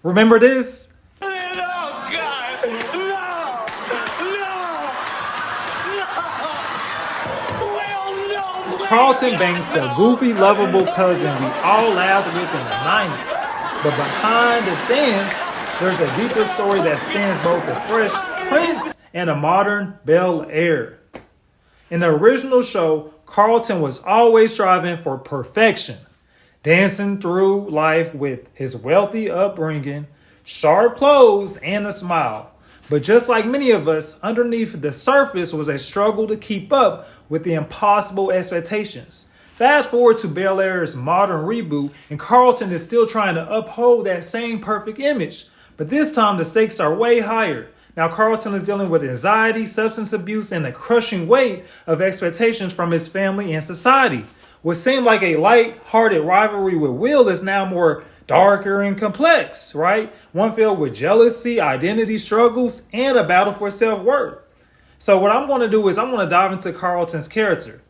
Remember this? No, God! No! No! Well, no! Carlton Banks, the goofy, lovable cousin we all laughed with in the 90s. But behind the dance, there's a deeper story that spans both the Fresh Prince and the modern Bel-Air. In the original show, Carlton was always striving for perfection, dancing through life with his wealthy upbringing, sharp clothes, and a smile. But just like many of us, underneath the surface was a struggle to keep up with the impossible expectations. Fast forward to Bel-Air's modern reboot, and Carlton is still trying to uphold that same perfect image. But this time the stakes are way higher. Now Carlton is dealing with anxiety, substance abuse, and the crushing weight of expectations from his family and society. What seemed like a light-hearted rivalry with Will is now more darker and complex, right? One filled with jealousy, identity struggles, and a battle for self-worth. So what I'm going to do is I'm going to dive into Carlton's character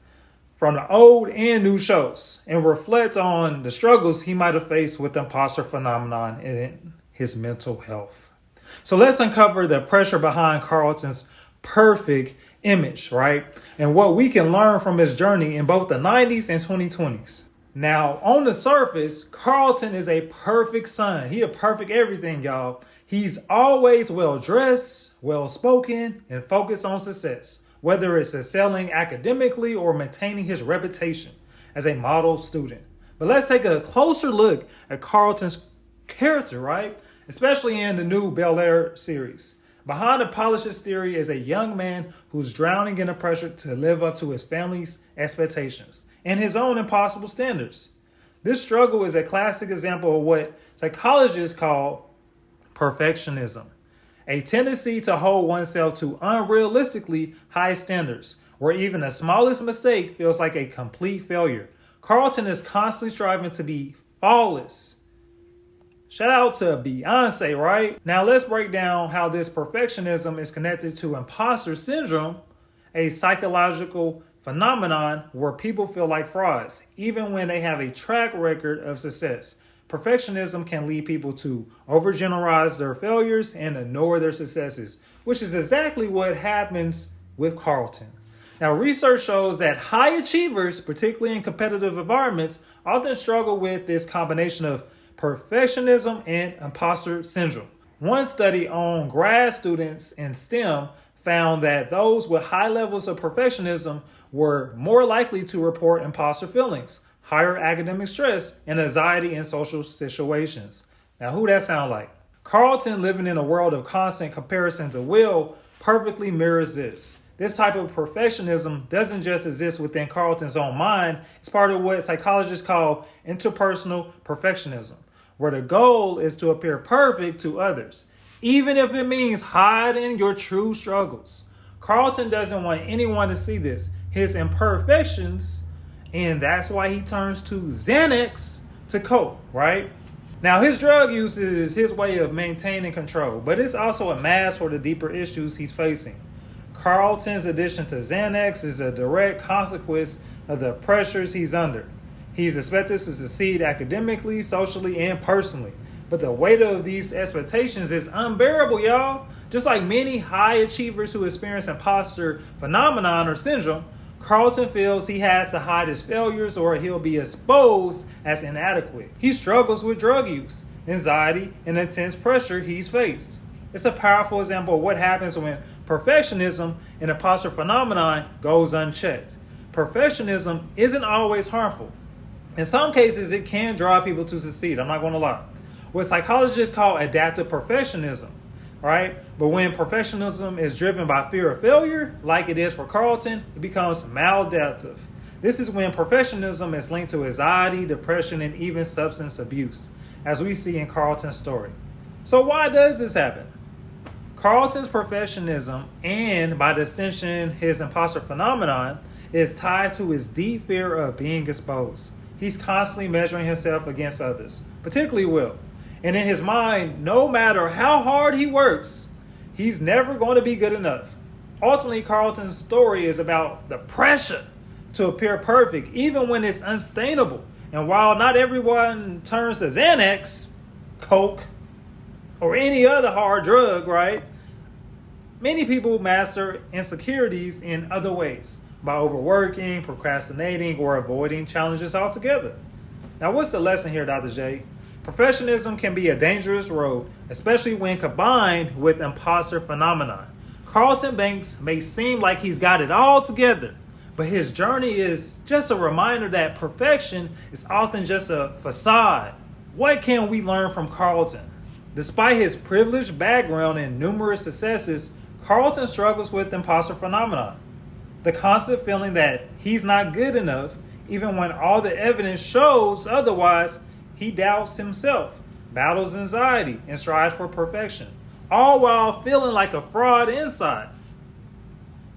from the old and new shows and reflect on the struggles he might have faced with the imposter phenomenon and his mental health. So let's uncover the pressure behind Carlton's perfect image, right? And what we can learn from his journey in both the 90s and 2020s. Now, on the surface, Carlton is a perfect son. He a perfect everything, y'all. He's always well-dressed, well-spoken, and focused on success, whether it's excelling academically or maintaining his reputation as a model student. But let's take a closer look at Carlton's character, right? Especially in the new Bel-Air series. Behind the polished exterior is a young man who's drowning in the pressure to live up to his family's expectations and his own impossible standards. This struggle is a classic example of what psychologists call perfectionism, a tendency to hold oneself to unrealistically high standards, where even the smallest mistake feels like a complete failure. Carlton is constantly striving to be flawless. Shout out to Beyonce, right? Now let's break down how this perfectionism is connected to imposter syndrome, a psychological phenomenon where people feel like frauds, even when they have a track record of success. Perfectionism can lead people to overgeneralize their failures and ignore their successes, which is exactly what happens with Carlton. Now, research shows that high achievers, particularly in competitive environments, often struggle with this combination of perfectionism and imposter syndrome. One study on grad students in STEM found that those with high levels of perfectionism were more likely to report imposter feelings, higher academic stress, and anxiety in social situations. Now, who that sound like? Carlton, living in a world of constant comparison to Will, perfectly mirrors this. This type of perfectionism doesn't just exist within Carlton's own mind. It's part of what psychologists call interpersonal perfectionism, where the goal is to appear perfect to others, even if it means hiding your true struggles. Carlton doesn't want anyone to see this, his imperfections, and that's why he turns to Xanax to cope, right? Now, his drug use is his way of maintaining control, but it's also a mask for the deeper issues he's facing. Carlton's addiction to Xanax is a direct consequence of the pressures he's under. He's expected to succeed academically, socially, and personally. But the weight of these expectations is unbearable, y'all. Just like many high achievers who experience imposter phenomenon or syndrome, Carlton feels he has to hide his failures or he'll be exposed as inadequate. He struggles with drug use, anxiety, and intense pressure he's faced. It's a powerful example of what happens when perfectionism and imposter phenomenon goes unchecked. Perfectionism isn't always harmful. In some cases, it can drive people to succeed. I'm not going to lie. What psychologists call adaptive perfectionism, right? But when perfectionism is driven by fear of failure, like it is for Carlton, it becomes maladaptive. This is when perfectionism is linked to anxiety, depression, and even substance abuse, as we see in Carlton's story. So why does this happen? Carlton's perfectionism, and by extension his imposter phenomenon, is tied to his deep fear of being exposed. He's constantly measuring himself against others, particularly Will. And in his mind, no matter how hard he works, he's never going to be good enough. Ultimately, Carlton's story is about the pressure to appear perfect, even when it's unsustainable. And while not everyone turns to Xanax, Coke, or any other hard drug, right? Many people master insecurities in other ways, by overworking, procrastinating, or avoiding challenges altogether. Now, what's the lesson here, Dr. J? Perfectionism can be a dangerous road, especially when combined with imposter phenomenon. Carlton Banks may seem like he's got it all together, but his journey is just a reminder that perfection is often just a facade. What can we learn from Carlton? Despite his privileged background and numerous successes, Carlton struggles with imposter phenomenon. The constant feeling that he's not good enough, even when all the evidence shows otherwise. He doubts himself, battles anxiety, and strives for perfection, all while feeling like a fraud inside.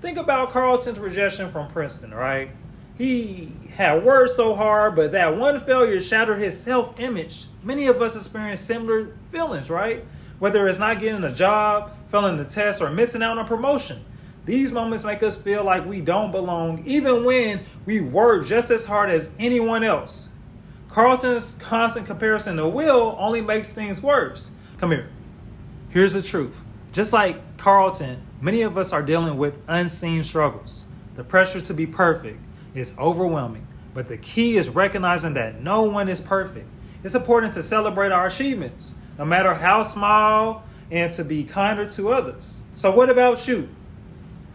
Think about Carlton's rejection from Princeton, right? He had worked so hard, but that one failure shattered his self-image. Many of us experience similar feelings, right? Whether it's not getting a job, failing the test, or missing out on a promotion. These moments make us feel like we don't belong, even when we work just as hard as anyone else. Carlton's constant comparison to Will only makes things worse. Come here. Here's the truth. Just like Carlton, many of us are dealing with unseen struggles. The pressure to be perfect is overwhelming, but the key is recognizing that no one is perfect. It's important to celebrate our achievements, no matter how small, and to be kinder to others. So what about you?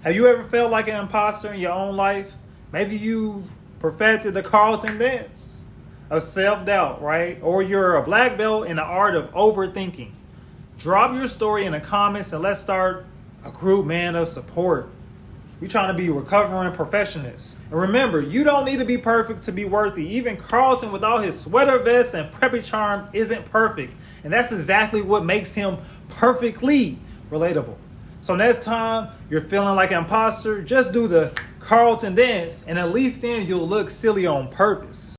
Have you ever felt like an imposter in your own life? Maybe you've perfected the Carlton dance of self-doubt, right? Or you're a black belt in the art of overthinking. Drop your story in the comments and let's start a group, man, of support. We're trying to be recovering perfectionists. And remember, you don't need to be perfect to be worthy. Even Carlton, with all his sweater vest and preppy charm, isn't perfect. And that's exactly what makes him perfectly relatable. So next time you're feeling like an imposter, just do the Carlton dance, and at least then you'll look silly on purpose.